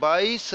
22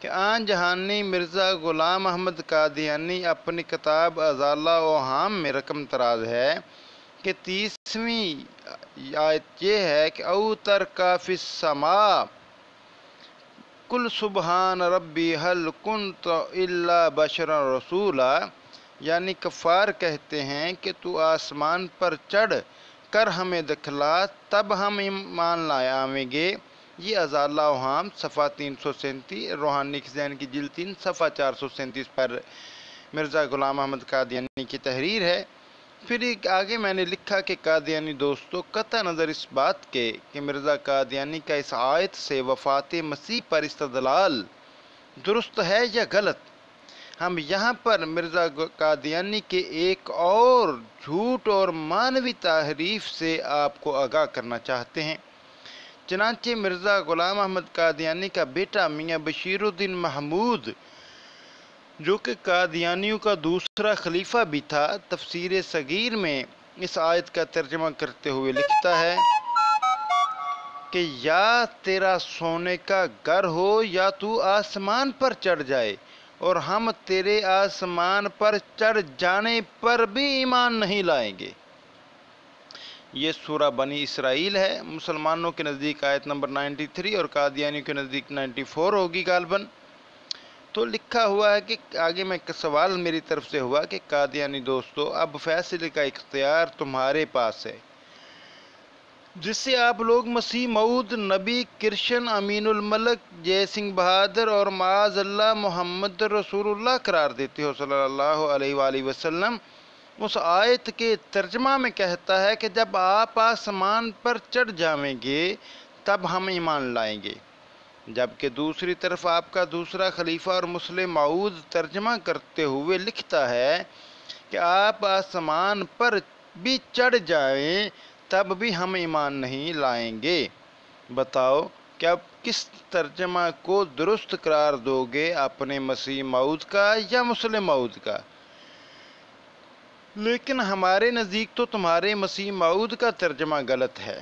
کہ آن جہانی مرزا غلام احمد قادیانی اپنی کتاب ازالہ اوہام میں رقم تراز ہے کہ 30ویں آیت یہ ہے کہ اوتر کا فی السماء کل سبحان ربی حل کنت الا بشرا رسولا، یعنی کفار کہتے ہیں کہ تو آسمان پر چڑھ کر ہمیں دکھلا تب ہم ایمان لائے آئیں گے۔ یہ ازالہ اوہام صفحہ 337، روحانی خزائن کی جلد 3 صفحہ 437 پر مرزا غلام احمد قادیانی کی تحریر ہے۔ پھر ایک آگے میں نے لکھا کہ قادیانی دوستو، قطع نظر اس بات کے کہ مرزا قادیانی کا اس آیت سے وفات مسیح پر استدلال درست ہے یا غلط، ہم یہاں پر مرزا قادیانی کے ایک اور جھوٹ اور معنوی تحریف سے آپ کو آگاہ کرنا چاہتے ہیں۔ چنانچہ مرزا غلام احمد قادیانی کا بیٹا میاں بشیر الدین محمود، جو کہ قادیانیوں کا دوسرا خلیفہ بھی تھا، تفسیر صغیر میں اس آیت کا ترجمہ کرتے ہوئے لکھتا ہے کہ یا تیرا سونے کا گھر ہو یا تو آسمان پر چڑھ جائے اور ہم تیرے آسمان پر چڑھ جانے پر بھی ایمان نہیں لائیں گے۔ یہ سورہ بنی اسرائیل ہے۔ مسلمانوں کے نزدیک آیت نمبر 93 اور قادیانیوں کے نزدیک 94 ہوگی غالباً۔ تو لکھا ہوا ہے کہ آگے میں سوال میری طرف سے ہوا کہ قادیانی دوستو، اب فیصلے کا اختیار تمہارے پاس ہے، جس سے آپ لوگ مسیح موعود، نبی، کرشن، امین الملک، جے سنگھ بہادر اور معاذ اللہ محمد رسول اللہ قرار دیتے ہو صلی اللہ علیہ وآلہ وسلم، اس آیت کے ترجمہ میں کہتا ہے کہ جب آپ آسمان پر چڑھ جائیں گے تب ہم ایمان لائیں گے، جبکہ دوسری طرف آپ کا دوسرا خلیفہ اور مسلم موعود ترجمہ کرتے ہوئے لکھتا ہے کہ آپ آسمان پر بھی چڑھ جائیں تب بھی ہم ایمان نہیں لائیں گے۔ بتاؤ کہ اب کس ترجمہ کو درست قرار دو گے، اپنے مسیح موعود کا یا مسلم موعود کا؟ لیکن ہمارے نزدیک تو تمہارے مسیح موعود کا ترجمہ غلط ہے۔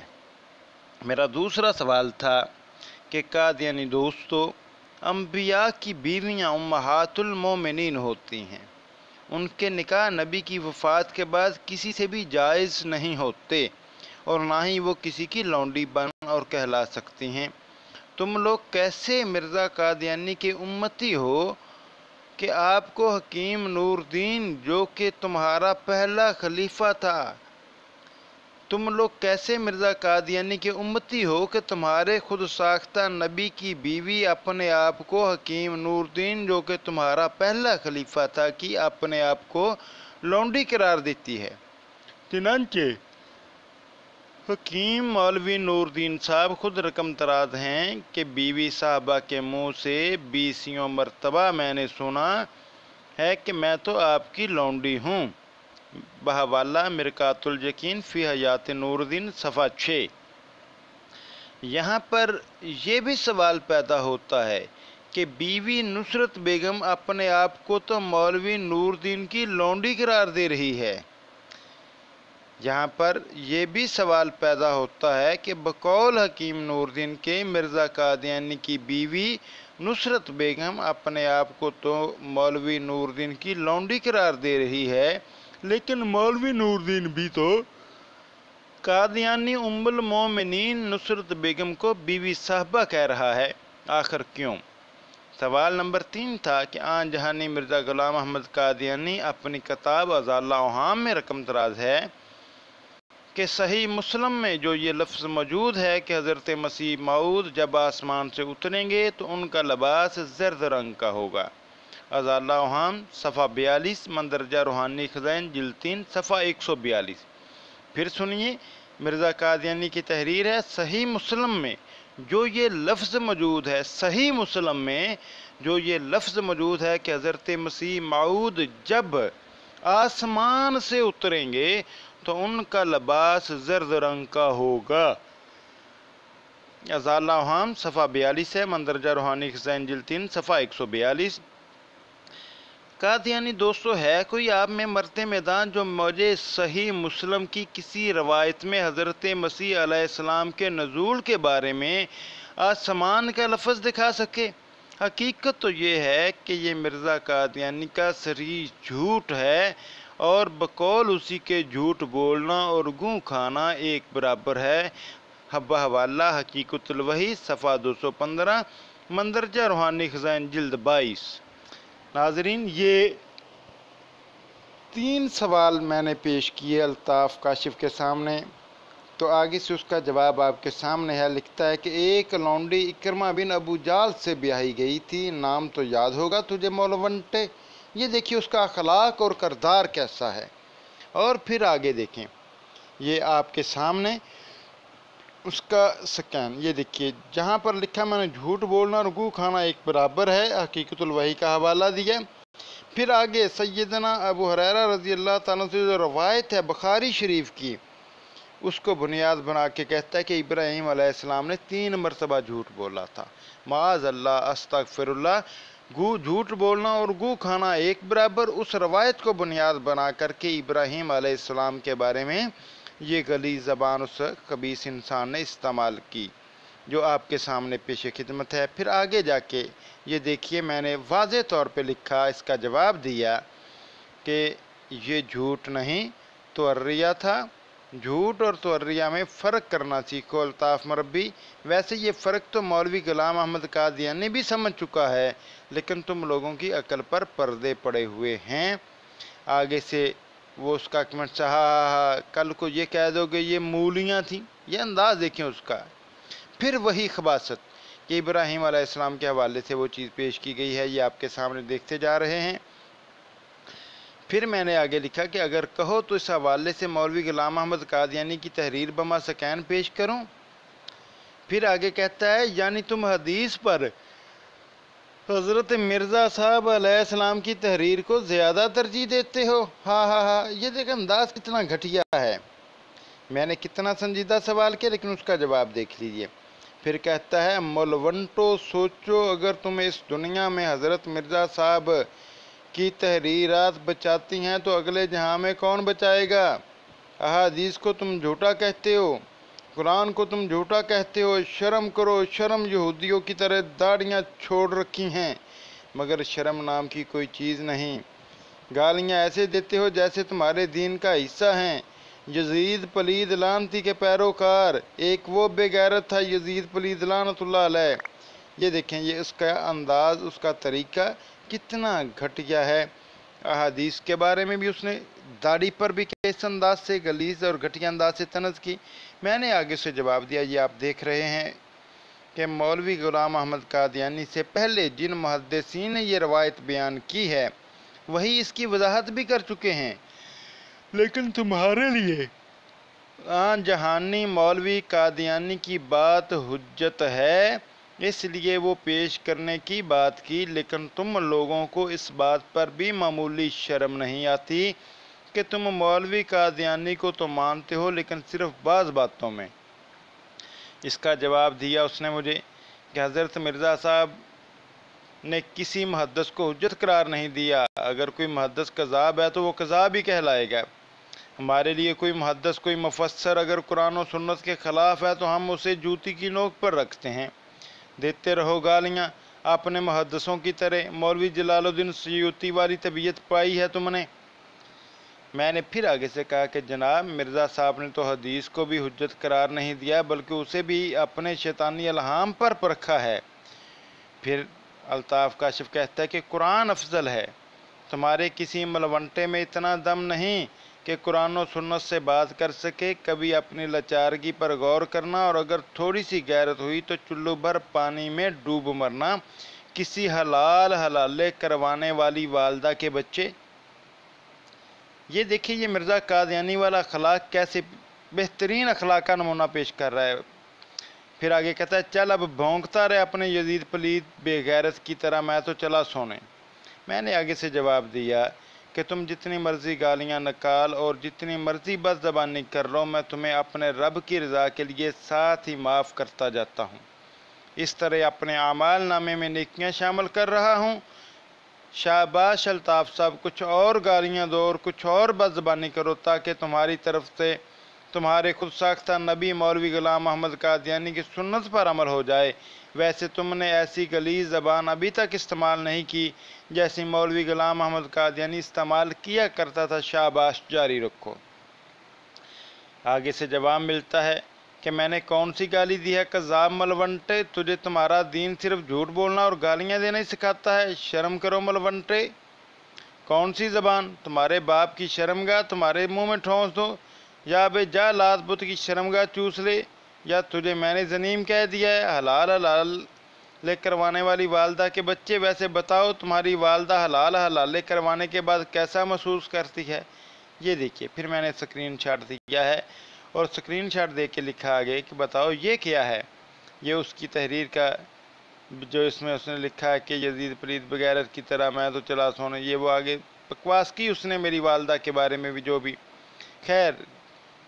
میرا دوسرا سوال تھا کہ قادیانی دوستو، انبیاء کی بیویاں امہات المومنین ہوتی ہیں، ان کے نکاح نبی کی وفات کے بعد کسی سے بھی جائز نہیں ہوتے اور نہ ہی وہ کسی کی لونڈی بن اور کہلا سکتی ہیں۔ تم لوگ کیسے مرزا قادیانی کے امتی ہو کہ آپ کو حکیم نور الدین، جو کہ تمہارا پہلا خلیفہ تھا، تم لوگ کیسے مرزا قادیانی کے امتی ہو کہ تمہارے خود ساختہ نبی کی بیوی اپنے آپ کو حکیم نور الدین، جو کہ تمہارا پہلا خلیفہ تھا، کی اپنے آپ کو لونڈی قرار دیتی ہے؟ چنانچہ حکیم مولوی نور الدین صاحب خود رقم تراز ہیں کہ بیوی صاحبہ کے منہ سے 20 مرتبہ میں نے سنا ہے کہ میں تو آپ کی لونڈی ہوں۔ بحوالہ مرقات الیقین فی حیات نور الدین صفحہ 6۔ یہاں پر یہ بھی سوال پیدا ہوتا ہے کہ بیوی نصرت بیگم اپنے آپ کو تو مولوی نور الدین کی لونڈی قرار دے رہی ہے۔ یہاں پر یہ بھی سوال پیدا ہوتا ہے کہ بقول حکیم نور الدین کے مرزا قادیانی کی بیوی نصرت بیگم اپنے آپ کو تو مولوی نور الدین کی لونڈی قرار دے رہی ہے، لیکن مولوی نور الدین بھی تو قادیانی ام المومنین نصرت بیگم کو بیوی صاحبہ کہہ رہا ہے، آخر کیوں؟ سوال نمبر 3 تھا کہ آن جہانی مرزا غلام احمد قادیانی اپنی کتاب ازالہ اوہام میں رقم تراز ہے کہ صحیح مسلم میں جو یہ لفظ موجود ہے کہ حضرت مسیح موعود جب آسمان سے اتریں گے تو ان کا لباس زرد رنگ کا ہوگا۔ ازالہ اوہام صفحہ 42، مندرجہ روحانی خزائن جلد 3 صفحہ 142۔ پھر سنیے، مرزا قادیانی کی تحریر ہے، صحیح مسلم میں جو یہ لفظ موجود ہے، صحیح مسلم میں جو یہ لفظ موجود ہے کہ حضرت مسیح موعود جب آسمان سے اتریں گے تو ان کا لباس زرد رنگ کا ہوگا۔ ازالہ اوہام صفحہ 42 ہے، مندرجہ روحانی خزائن جلد 3 صفحہ 142۔ قادیانی دوستو، ہے کوئی آپ میں مرد میدان جو مجھے صحیح مسلم کی کسی روایت میں حضرت مسیح علیہ السلام کے نزول کے بارے میں آسمان کا لفظ دکھا سکے؟ حقیقت تو یہ ہے کہ یہ مرزا قادیانی کا صریح جھوٹ ہے، اور بقول اسی کے جھوٹ بولنا اور گوں کھانا ایک برابر ہے۔ حوالہ حقیقت الوحی صفحہ 215، مندرجہ روحانی خزائن جلد 22۔ ناظرین، یہ 3 سوال میں نے پیش کیے الطاف کاشف کے سامنے، تو آگے سے اس کا جواب آپ کے سامنے ہے۔ لکھتا ہے کہ ایک لونڈی اکرمہ بن ابو جال سے بیاہی گئی تھی، نام تو یاد ہوگا تجھے مولونٹے۔ یہ دیکھیے اس کا اخلاق اور کردار کیسا ہے، اور پھر آگے دیکھیں، یہ آپ کے سامنے اس کا سکین، یہ دیکھیے جہاں پر لکھا میں نے جھوٹ بولنا اور گو کھانا ایک برابر ہے، حقیقت الوحی کا حوالہ دیا۔ پھر آگے سیدنا ابو ہریرہ رضی اللہ تعالیٰ سے جو روایت ہے بخاری شریف کی، اس کو بنیاد بنا کے کہتا ہے کہ ابراہیم علیہ السلام نے 3 مرتبہ جھوٹ بولا تھا۔ معاذ اللہ، استغفر اللہ، جھوٹ بولنا اور گو کھانا ایک برابر، اس روایت کو بنیاد بنا کر کے ابراہیم علیہ السلام کے بارے میں یہ غلیظ زبان اس خبیث انسان نے استعمال کی، جو آپ کے سامنے پیش خدمت ہے۔ پھر آگے جا کے یہ دیکھیے میں نے واضح طور پہ لکھا، اس کا جواب دیا کہ یہ جھوٹ نہیں توریہ تھا۔ جھوٹ اور توریہ میں فرق کرنا سیکھو الطاف مربی۔ ویسے یہ فرق تو مولوی غلام احمد قادیانی بھی سمجھ چکا ہے، لیکن تم لوگوں کی عقل پر پردے پڑے ہوئے ہیں۔ آگے سے وہ اس کا کمنٹ سے کل کو یہ کہہ دو گے یہ مولیاں تھیں، یہ انداز دیکھیں اس کا۔ پھر وہی خباثت کہ ابراہیم علیہ السلام کے حوالے سے وہ چیز پیش کی گئی ہے، یہ آپ کے سامنے دیکھتے جا رہے ہیں۔ پھر میں نے آگے لکھا کہ اگر کہو تو اس حوالے سے مولوی غلام احمد قادیانی کی تحریر بما سکین پیش کروں۔ پھر آگے کہتا ہے یعنی تم حدیث پر حضرت مرزا صاحب علیہ السلام کی تحریر کو زیادہ ترجیح دیتے ہو۔ یہ دیکھ انداز کتنا گھٹیا ہے۔ میں نے کتنا سنجیدہ سوال کیا، لیکن اس کا جواب دیکھ لیجئے۔ پھر کہتا ہے مولونٹو سوچو، اگر تم اس دنیا میں حضرت مرزا صاحب کی تحریرات بچاتی ہیں تو اگلے جہاں میں کون بچائے گا؟ احادیث کو تم جھوٹا کہتے ہو، قرآن کو تم جھوٹا کہتے ہو۔ شرم کرو، شرم یہودیوں کی طرح داڑیاں چھوڑ رکھی ہیں، مگر شرم نام کی کوئی چیز نہیں۔ گالیاں ایسے دیتے ہو جیسے تمہارے دین کا حصہ ہیں۔ یزید پلید لعنتی کے پیروکار، ایک وہ بے غیرت تھا یزید پلید لعنت اللہ علیہ۔ یہ دیکھیں، یہ اس کا انداز، اس کا طریقہ کتنا گھٹیا ہے۔ احادیث کے بارے میں بھی اس نے داڑھی پر بھی کس انداز سے غلیظ اور گھٹیا انداز سے طنز کی۔ میں نے آگے سے جواب دیا، یہ آپ دیکھ رہے ہیں کہ مولوی غلام احمد قادیانی سے پہلے جن محدثین نے یہ روایت بیان کی ہے وہی اس کی وضاحت بھی کر چکے ہیں، لیکن تمہارے لیے آن جہانی مولوی قادیانی کی بات حجت ہے، اس لیے وہ پیش کرنے کی بات کی، لیکن تم لوگوں کو اس بات پر بھی معمولی شرم نہیں آتی کہ تم مولوی قادیانی کو تو مانتے ہو لیکن صرف بعض باتوں میں۔ اس کا جواب دیا اس نے مجھے کہ حضرت مرزا صاحب نے کسی محدث کو حجت قرار نہیں دیا، اگر کوئی محدث کذاب ہے تو وہ کذاب ہی کہلائے گا۔ ہمارے لیے کوئی محدث، کوئی مفسر اگر قرآن و سنت کے خلاف ہے تو ہم اسے جوتی کی نوک پر رکھتے ہیں۔ دیتے رہو گالیاں اپنے محدثوں کی طرح۔ مولوی جلال الدین سیوطی والی طبیعت پائی ہے تم نے۔ میں نے پھر آگے سے کہا کہ جناب مرزا صاحب نے تو حدیث کو بھی حجت قرار نہیں دیا بلکہ اسے بھی اپنے شیطانی الہام پر پرکھا ہے۔ پھر الطاف کاشف کہتا ہے کہ قرآن افضل ہے، تمہارے کسی ملونٹے میں اتنا دم نہیں کہ قرآن و سنت سے بات کر سکے۔ کبھی اپنی لاچارگی پر غور کرنا، اور اگر تھوڑی سی غیرت ہوئی تو چلو بھر پانی میں ڈوب مرنا۔ کسی حلالے کروانے والی والدہ کے بچے۔ یہ دیکھیں یہ مرزا قادیانی والا اخلاق کیسے بہترین اخلاق کا نمونہ پیش کر رہا ہے۔ پھر آگے کہتا ہے چل اب بھونکتا رہے اپنے یزید پلید بے غیرت کی طرح، میں تو چلا سونے۔ میں نے آگے سے جواب دیا کہ تم جتنی مرضی گالیاں نکال اور جتنی مرضی بد زبانی کر لو، میں تمہیں اپنے رب کی رضا کے لیے ساتھ ہی معاف کرتا جاتا ہوں۔ اس طرح اپنے اعمال نامے میں نیکیاں شامل کر رہا ہوں۔ شاباش الطاف صاحب، کچھ اور گالیاں دو اور کچھ اور بد زبانی کرو تاکہ تمہاری طرف سے تمہارے خود ساختہ نبی مولوی غلام احمد قادیانی کی سنت پر عمل ہو جائے۔ ویسے تم نے ایسی غلیظ زبان ابھی تک استعمال نہیں کی جیسی مولوی غلام احمد قادیانی استعمال کیا کرتا تھا، شاباش جاری رکھو۔ آگے سے جواب ملتا ہے کہ میں نے کون سی گالی دی ہے؟ کذاب ملونٹے، تجھے تمہارا دین صرف جھوٹ بولنا اور گالیاں دینا ہی سکھاتا ہے، شرم کرو ملونٹے۔ کون سی زبان؟ تمہارے باپ کی شرمگاہ تمہارے منہ میں ٹھونس دو، یا بے جا لات بت کی شرمگاہ چوس لے، یا تجھے میں نے زنیم کہہ دیا ہے، حلال حلال لے کروانے والی والدہ کے بچے۔ ویسے بتاؤ تمہاری والدہ حلال حلال لے کروانے کے بعد کیسا محسوس کرتی ہے؟ یہ دیکھیے، پھر میں نے سکرین شاٹ دیا ہے اور سکرین شاٹ دے کے لکھا آگے کہ بتاؤ یہ کیا ہے۔ یہ اس کی تحریر کا جو اس میں اس نے لکھا ہے کہ یزید پلید بغیرت کی طرح میں تو چلا سونے، یہ وہ آگے بکواس کی اس نے میری والدہ کے بارے میں بھی جو بھی۔ خیر،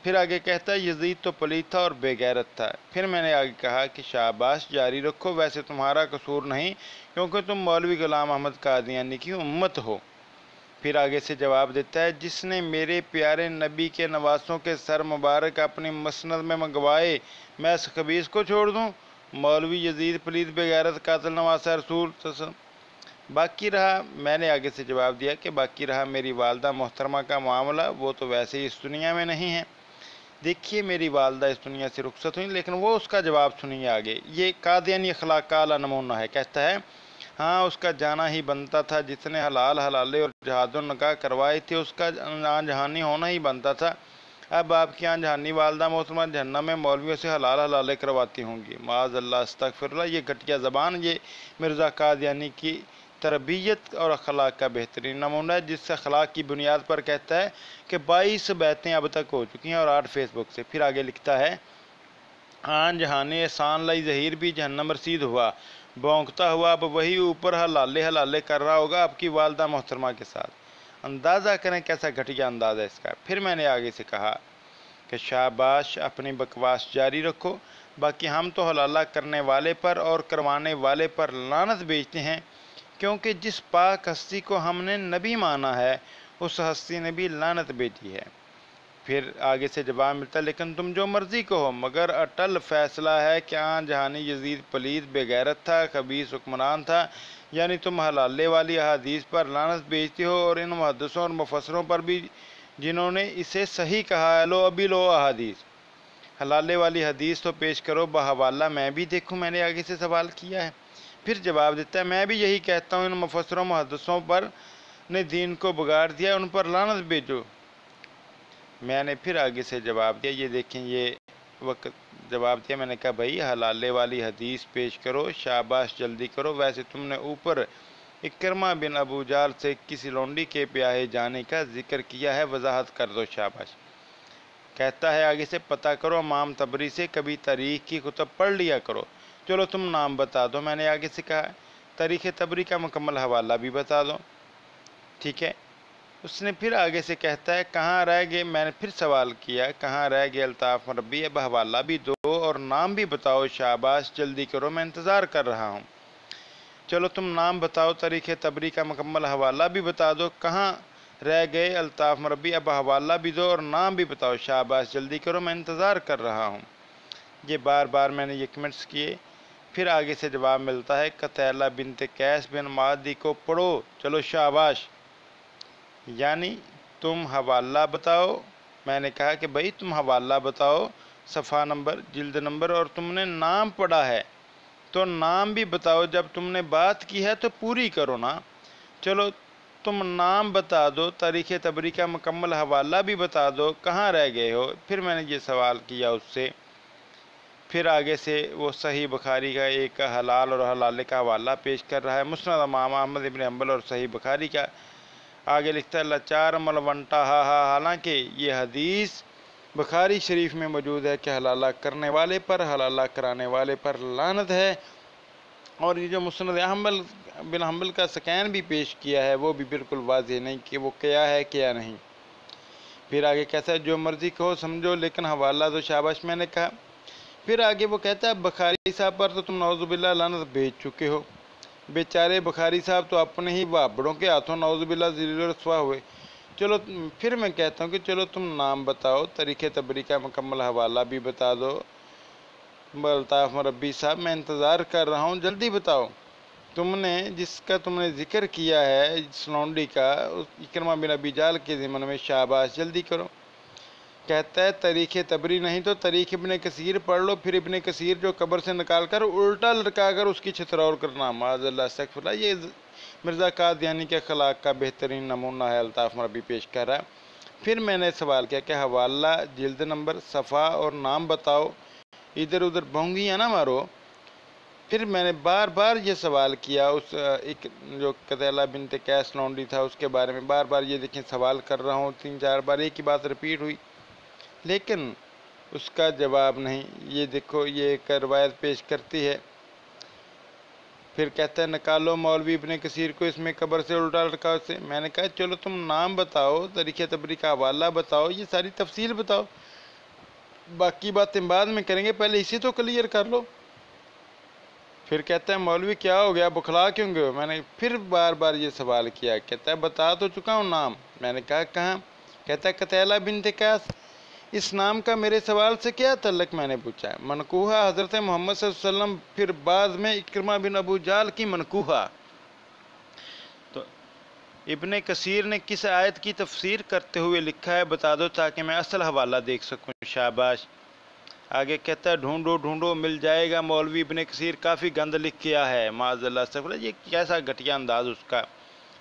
پھر آگے کہتا ہے یزید تو پلید تھا اور بے غیرت تھا۔ پھر میں نے آگے کہا کہ شاباش جاری رکھو، ویسے تمہارا قصور نہیں کیونکہ تم مولوی غلام احمد قادیانی کی امت ہو۔ پھر آگے سے جواب دیتا ہے جس نے میرے پیارے نبی کے نواسوں کے سر مبارک اپنی مسند میں منگوائے، میں اس خبیث کو چھوڑ دوں؟ مولوی یزید پلید بے غیرت قاتل نواسہ رسول صلی اللہ علیہ وسلم۔ باقی رہا، میں نے آگے سے جواب دیا کہ باقی رہا میری والدہ محترمہ کا معاملہ، وہ تو ویسے ہی اس دنیا میں نہیں ہے۔ دیکھیے میری والدہ اس دنیا سے رخصت ہوئی، لیکن وہ اس کا جواب سنیے آگے۔ یہ قادیانی اخلاق کا اعلیٰ نمونہ ہے۔ کہتا ہے ہاں اس کا جانا ہی بنتا تھا، جس نے حلال حلالے اور جہاد و نکاح کروائی تھی اس کا آن جہانی ہونا ہی بنتا تھا۔ اب آپ کی آن جہانی والدہ محترمہ جہنم میں مولویوں سے حلال حلالے کرواتی ہوں گی، معاذ اللہ استغفر اللہ۔ یہ گھٹیا زبان، یہ مرزا قادیانی کی تربیت اور اخلاق کا بہترین نمونہ ہے، جس اخلاق کی بنیاد پر کہتا ہے کہ 22 بیعتیں اب تک ہو چکی ہیں اور 8 فیس بک سے۔ پھر آگے لکھتا ہے آن جہانی احسان لائی ظہیر بھی جہنم رسید ہوا، بونکتا ہوا اب وہی اوپر حلالے حلالے کر رہا ہوگا آپ کی والدہ محترمہ کے ساتھ۔ اندازہ کریں کیسا گھٹیا انداز ہے اس کا۔ پھر میں نے آگے سے کہا کہ شاباش اپنی بکواس جاری رکھو، باقی ہم تو حلالہ کرنے والے پر اور کروانے والے پر لعنت بیچتے ہیں، کیونکہ جس پاک ہستی کو ہم نے نبی مانا ہے اس ہستی نے بھی لعنت بیچی ہے۔ پھر آگے سے جواب ملتا ہے لیکن تم جو مرضی کہو، مگر اٹل فیصلہ ہے کہ آن جہانی یزید پلید بے غیرت تھا، خبیث حکمران تھا، یعنی تم حلالے والی احادیث پر لعنت بیچتے ہو اور ان محدثوں اور مفسروں پر بھی جنہوں نے اسے صحیح کہا ہے۔ لو ابھی لو احادیث، حلالے والی حدیث تو پیش کرو بحوالہ میں بھی دیکھوں۔ میں نے آگے سے سوال کیا ہے۔ پھر جواب دیتا ہے میں بھی یہی کہتا ہوں، ان مفسروں محدثوں پر نے دین کو بگاڑ دیا، ان پر لعنت بھیجو۔ میں نے پھر آگے سے جواب دیا، یہ دیکھیں یہ وقت جواب دیا، میں نے کہا بھائی حلالے والی حدیث پیش کرو، شاباش جلدی کرو، ویسے تم نے اوپر اکرمہ بن ابو جال سے کسی لونڈی کے بیاہے جانے کا ذکر کیا ہے، وضاحت کر دو شاباش۔ کہتا ہے آگے سے پتہ کرو امام طبری سے، کبھی تاریخ کی کتب پڑھ لیا کرو، چلو تم نام بتا دو۔ میں نے آگے سے کہا تاریخ طبری کا مکمل حوالہ بھی بتا دو، ٹھیک ہے۔ اس نے پھر آگے سے کہتا ہے کہاں رہ گئے، میں نے پھر سوال کیا کہاں رہ گئے الطاف مربی، اب حوالہ بھی دو اور نام بھی بتاؤ، شاباش جلدی کرو میں انتظار کر رہا ہوں۔ چلو تم نام بتاؤ، تاریخ طبری کا مکمل حوالہ بھی بتا دو، کہاں رہ گئے الطاف مربی، اب حوالہ بھی دو اور نام بھی بتاؤ، شاباش جلدی کرو میں انتظار کر رہا ہوں۔ یہ بار بار میں نے یہ کمنٹس کیے۔ پھر آگے سے جواب ملتا ہے قتیلہ بنت قیس بن معدی کو پڑھو، چلو شاباش، یعنی تم حوالہ بتاؤ۔ میں نے کہا کہ بھائی تم حوالہ بتاؤ، صفحہ نمبر، جلد نمبر، اور تم نے نام پڑھا ہے تو نام بھی بتاؤ، جب تم نے بات کی ہے تو پوری کرو نا۔ چلو تم نام بتا دو، تاریخ طبری کا مکمل حوالہ بھی بتا دو، کہاں رہ گئے ہو۔ پھر میں نے یہ سوال کیا اس سے۔ پھر آگے سے وہ صحیح بخاری کا ایک حلال اور حلالے کا حوالہ پیش کر رہا ہے، مسند امام احمد ابن حنبل اور صحیح بخاری کا۔ آگے لکھتا ہے لاچار ملونٹا ہا ہا، حالانکہ یہ حدیث بخاری شریف میں موجود ہے کہ حلالہ کرنے والے پر حلالہ کرانے والے پر لعنت ہے، اور یہ جو مسند احمد بن حنبل کا سکین بھی پیش کیا ہے وہ بھی بالکل واضح نہیں کہ وہ کیا ہے کیا نہیں۔ پھر آگے کہتا ہے جو مرضی کہو سمجھو لیکن حوالہ تو شاباش، میں نے کہا۔ پھر آگے وہ کہتا ہے بخاری صاحب پر تو تم نعوذ باللہ لعنت بھیج چکے ہو، بیچارے بخاری صاحب تو اپنے ہی وابڑوں کے ہاتھوں نعوذ باللہ ذلیل و رسوا ہوئے۔ چلو پھر میں کہتا ہوں کہ چلو تم نام بتاؤ، تاریخ طبری کا مکمل حوالہ بھی بتا دو، الطاف مربی صاحب میں انتظار کر رہا ہوں، جلدی بتاؤ تم نے جس کا تم نے ذکر کیا ہے اس لونڈی کا، اکرمہ بن ابی جہل کے ضمن میں، شاباش جلدی کرو۔ کہتا ہے تاریخ تبری نہیں تو تاریخ ابن کثیر پڑھ لو، پھر ابن کثیر جو قبر سے نکال کر الٹا لٹکا کر اس کی چھترور کرنا، معاذ اللہ استغفر اللہ۔ یہ مرزا قادیانی کے اخلاق کا بہترین نمونہ ہے، الطاف مربی پیش کر رہا ہے۔ پھر میں نے سوال کیا کہ حوالہ، جلد نمبر، صفحہ اور نام بتاؤ، ادھر ادھر بھونگیاں نہ مارو۔ پھر میں نے بار بار یہ سوال کیا، اس ایک جو قتیلہ بنت قیس لونڈی تھا اس کے بارے میں بار بار یہ دیکھیں سوال کر رہا ہوں، 3-4 بار ایک ہی بات رپیٹ ہوئی، لیکن اس کا جواب نہیں۔ یہ دیکھو یہ ایک روایت پیش کرتی ہے، پھر کہتا ہے نکالو مولوی ابن کثیر کو اس میں قبر سے الٹا لٹکاؤ سے۔ میں نے کہا چلو تم نام بتاؤ، تاریخ تبری کا حوالہ بتاؤ، یہ ساری تفصیل بتاؤ، باقی باتیں بعد میں کریں گے، پہلے اسی تو کلیئر کر لو۔ پھر کہتا ہے مولوی کیا ہو گیا، بخلا کیوں گئے ہو؟ میں نے پھر بار بار یہ سوال کیا، کہتا ہے بتا تو چکا ہوں نام۔ میں نے کہا کہاں؟ کہتا ہے قتیلہ بنت قیس۔ اس نام کا میرے سوال سے کیا تعلق؟ میں نے پوچھا۔ منقوحہ حضرت محمد صلی اللہ علیہ وسلم، پھر بعد میں اکرمہ بن ابو جہل کی منقوحہ۔ تو ابن کثیر نے کس آیت کی تفسیر کرتے ہوئے لکھا ہے بتا دو تاکہ میں اصل حوالہ دیکھ سکوں۔ شاباش۔ آگے کہتا ہے ڈھونڈو ڈھونڈو مل جائے گا، مولوی ابن کثیر کافی گند لکھ کیا ہے، معاذ اللہ استغفر اللہ۔ یہ کیسا گھٹیا انداز اس کا۔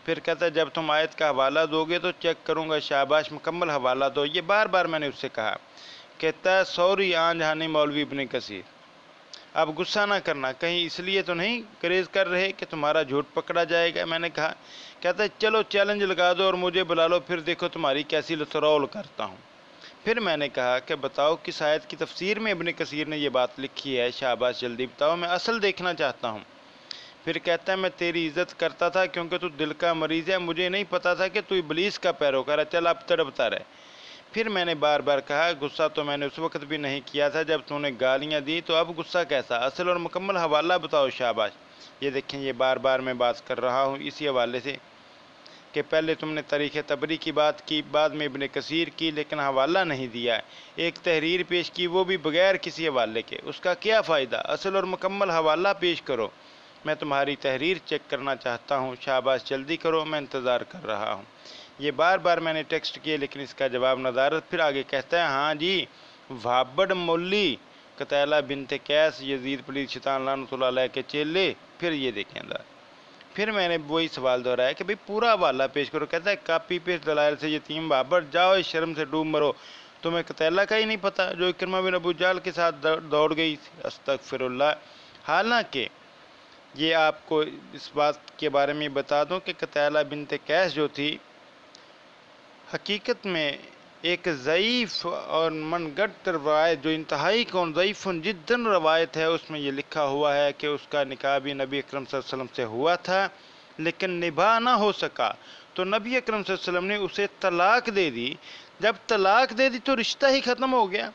پھر کہتا ہے جب تم آیت کا حوالہ دو گے تو چیک کروں گا۔ شاباش، مکمل حوالہ دو۔ یہ بار بار میں نے اس سے کہا۔ کہتا ہے سوری آن جہانی مولوی ابن کثیر، اب غصہ نہ کرنا، کہیں اس لیے تو نہیں گریز کر رہے کہ تمہارا جھوٹ پکڑا جائے گا۔ میں نے کہا، کہتا ہے چلو چیلنج لگا دو اور مجھے بلا لو، پھر دیکھو تمہاری کیسی لترول کرتا ہوں۔ پھر میں نے کہا کہ بتاؤ کس آیت کی تفسیر میں ابن کثیر نے یہ بات لکھی ہے۔ شاباش جلدی بتاؤ، میں اصل دیکھنا چاہتا ہوں۔ پھر کہتا ہے میں تیری عزت کرتا تھا کیونکہ تو دل کا مریض ہے، مجھے نہیں پتا تھا کہ تو ابلیس کا پیروکار ہے، چل اب تڑپتا رہے۔ پھر میں نے بار بار کہا غصہ تو میں نے اس وقت بھی نہیں کیا تھا جب تو نے گالیاں دی، تو اب غصہ کیسا؟ اصل اور مکمل حوالہ بتاؤ۔ شاباش۔ یہ دیکھیں یہ بار بار میں بات کر رہا ہوں اسی حوالے سے کہ پہلے تم نے تاریخ تبری کی بات کی، بعد میں ابن کثیر کی، لیکن حوالہ نہیں دیا ہے۔ ایک تحریر پیش کی وہ بھی بغیر کسی حوالے کے، اس کا کیا فائدہ؟ اصل اور مکمل حوالہ پیش کرو، میں تمہاری تحریر چیک کرنا چاہتا ہوں۔ شاباش جلدی کرو، میں انتظار کر رہا ہوں۔ یہ بار بار میں نے ٹیکسٹ کیے لیکن اس کا جواب ندارت۔ پھر آگے کہتا ہے ہاں جی وابڑ مولی قتیلہ بنت قیس یزید پلید شیطان لعنت اللہ علیہ کے چیلے۔ پھر یہ دیکھیں اندر، پھر میں نے وہی سوال دہرایا کہ بھئی پورا حوالہ پیش کرو۔ کہتا ہے کاپی پیش دلائل سے یتیم وابڑ، جاؤ اس شرم سے ڈوب مرو، تمہیں قتیلہ کا ہی نہیں پتہ جو اکرمہ بن ابو جہل کے ساتھ دوڑ گئی۔ استغفر اللہ۔ حالانکہ یہ آپ کو اس بات کے بارے میں بتا دوں کہ قتیلہ بنت قیس جو تھی حقیقت میں ایک ضعیف اور من گھڑت روایت، جو انتہائی ضعیف جداً روایت ہے، اس میں یہ لکھا ہوا ہے کہ اس کا نکاح بھی نبی اکرم صلی اللہ علیہ وسلم سے ہوا تھا لیکن نبھا نہ ہو سکا، تو نبی اکرم صلی اللہ علیہ وسلم نے اسے طلاق دے دی۔ جب طلاق دے دی تو رشتہ ہی ختم ہو گیا۔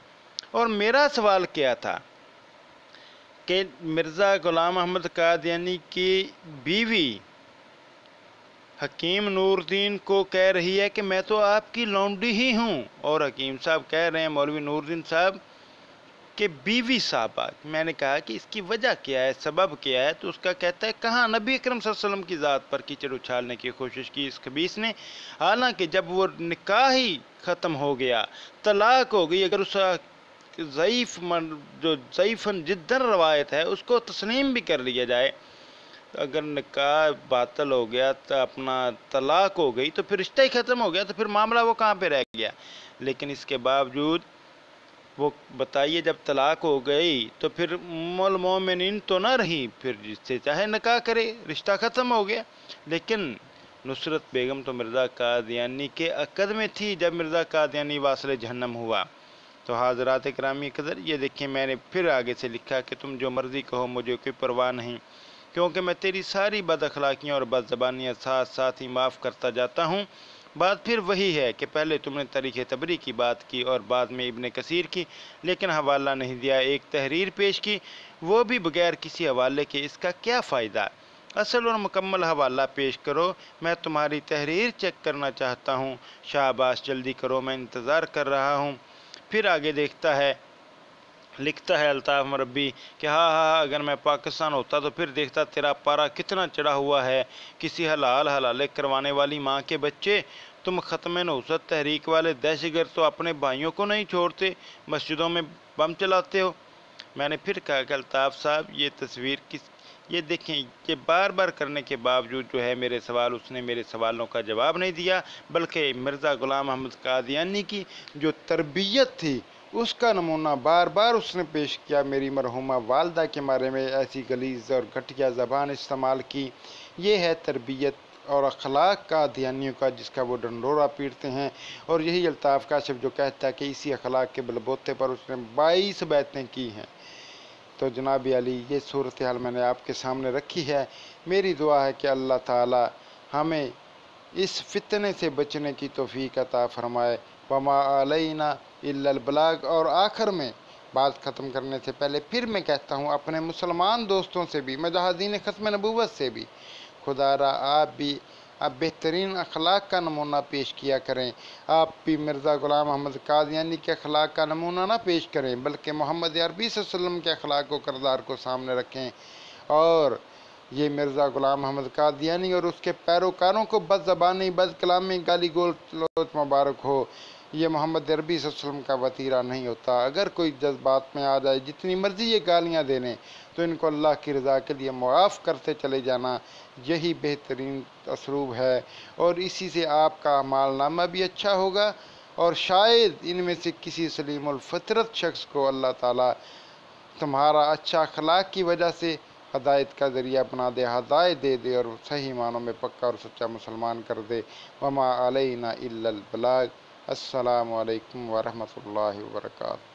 اور میرا سوال کیا تھا کہ مرزا غلام احمد قادیانی کی بیوی حکیم نور الدین کو کہہ رہی ہے کہ میں تو آپ کی لونڈی ہی ہوں، اور حکیم صاحب کہہ رہے ہیں مولوی نور الدین صاحب کہ بیوی صاحبہ۔ میں نے کہا کہ اس کی وجہ کیا ہے، سبب کیا ہے؟ تو اس کا کہتا ہے کہاں نبی اکرم صلی اللہ علیہ وسلم کی ذات پر کیچڑ اچھالنے کی کوشش کی اس خبیث نے، حالانکہ جب وہ نکاح ہی ختم ہو گیا، طلاق ہو گئی، اگر اس ضعیف جو ضعیف جداً روایت ہے اس کو تسلیم بھی کر لیا جائے، اگر نکاح باطل ہو گیا تو اپنا طلاق ہو گئی تو پھر رشتہ ہی ختم ہو گیا، تو پھر معاملہ وہ کہاں پہ رہ گیا؟ لیکن اس کے باوجود وہ بتائیے جب طلاق ہو گئی تو پھر ام المومنین تو نہ رہی، پھر جس سے چاہے نکاح کرے، رشتہ ختم ہو گیا۔ لیکن نصرت بیگم تو مرزا قادیانی کے عقد میں تھی جب مرزا قادیانی واصل جہنم ہوا۔ تو حضرات اکرامی قدر، یہ دیکھیں میں نے پھر آگے سے لکھا کہ تم جو مرضی کہو مجھے کوئی پرواہ نہیں، کیونکہ میں تیری ساری بد اخلاقیاں اور بد زبانیاں ساتھ ساتھ ہی معاف کرتا جاتا ہوں۔ بات پھر وہی ہے کہ پہلے تم نے تاریخ تبری کی بات کی اور بعد میں ابن کثیر کی، لیکن حوالہ نہیں دیا۔ ایک تحریر پیش کی وہ بھی بغیر کسی حوالے کے، اس کا کیا فائدہ؟ اصل اور مکمل حوالہ پیش کرو، میں تمہاری تحریر چیک کرنا چاہتا ہوں۔ شاباش جلدی کرو، میں انتظار کر رہا ہوں۔ پھر آگے دیکھتا ہے لکھتا ہے الطاف مربی کہ ہاں ہاں اگر میں پاکستان ہوتا تو پھر دیکھتا تیرا پارا کتنا چڑھا ہوا ہے، کسی حلال حلالے کروانے والی ماں کے بچے، تم ختم نوزت تحریک والے دہشت گرد تو اپنے بھائیوں کو نہیں چھوڑتے، مسجدوں میں بم چلاتے ہو۔ میں نے پھر کہا کہ الطاف صاحب یہ تصویر یہ دیکھیں، یہ بار بار کرنے کے باوجود جو ہے میرے سوال، اس نے میرے سوالوں کا جواب نہیں دیا، بلکہ مرزا غلام احمد قادیانی کی جو تربیت تھی اس کا نمونہ بار بار اس نے پیش کیا، میری مرحومہ والدہ کے بارے میں ایسی غلیظ اور گھٹیا زبان استعمال کی۔ یہ ہے تربیت اور اخلاق قادیانیوں کا، جس کا وہ ڈنڈورا پیٹتے ہیں، اور یہی الطاف کاشف جو کہتا ہے کہ اسی اخلاق کے بل بوتے پر اس نے 22 بیعتیں کی ہیں۔ تو جناب علی، یہ صورتحال میں نے آپ کے سامنے رکھی ہے۔ میری دعا ہے کہ اللہ تعالی ہمیں اس فتنے سے بچنے کی توفیق عطا فرمائے۔ وما علینا الا البلاغ۔ اور آخر میں بات ختم کرنے سے پہلے پھر میں کہتا ہوں اپنے مسلمان دوستوں سے بھی، مجاہدین ختم نبوت سے بھی، خدا را آپ بھی اب بہترین اخلاق کا نمونہ پیش کیا کریں۔ آپ بھی مرزا غلام احمد قادیانی کے اخلاق کا نمونہ نہ پیش کریں، بلکہ محمد عربی صلی اللہ علیہ وسلم کے اخلاق و کردار کو سامنے رکھیں، اور یہ مرزا غلام احمد قادیانی اور اس کے پیروکاروں کو بد زبانی، بد کلامی، گالی گلوچ مبارک ہو۔ یہ محمد عربی صلی اللہ علیہ وسلم کا وطیرہ نہیں ہوتا۔ اگر کوئی جذبات میں آ جائے، جتنی مرضی یہ گالیاں دینے، تو ان کو اللہ کی رضا کے لیے معاف کرتے چلے جانا، یہی بہترین اسلوب ہے، اور اسی سے آپ کا اعمال نامہ بھی اچھا ہوگا، اور شاید ان میں سے کسی سلیم الفطرت شخص کو اللہ تعالیٰ تمہارا اچھا اخلاق کی وجہ سے ہدایت کا ذریعہ بنا دے، ہدایت دے دے، اور صحیح معنوں میں پکا اور سچا مسلمان کر دے۔ وما علینا الا البلاغ۔ السلام علیکم ورحمۃ اللہ وبرکاتہ۔